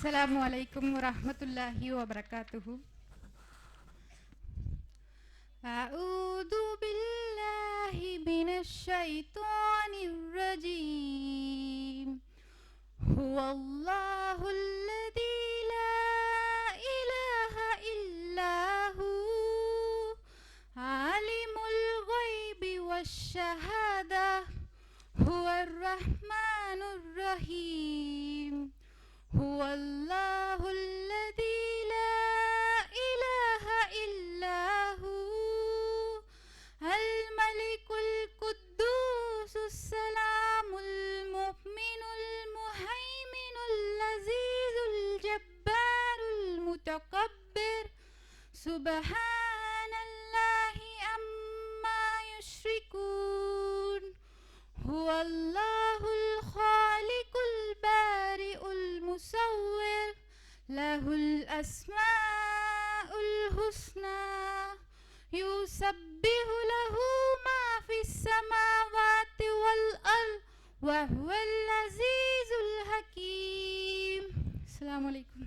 السلام عليكم ورحمة الله وبركاته. أعوذ بالله من الشيطان الرجيم. هو الله الذي لا إله إلا هو عالم الغيب والشهادة هو الرحمن الرحيم. هو الله الذي لا إله إلا هو الملك القدوس السلام المؤمن المهيمن العزيز الجبار المتكبر سبحان الله عما يشركون. هو الله الخالق البارئ المصور له الأسماء الحسنى يسبح له ما في السماوات والأرض وهو العزيز الحكيم. السلام عليكم.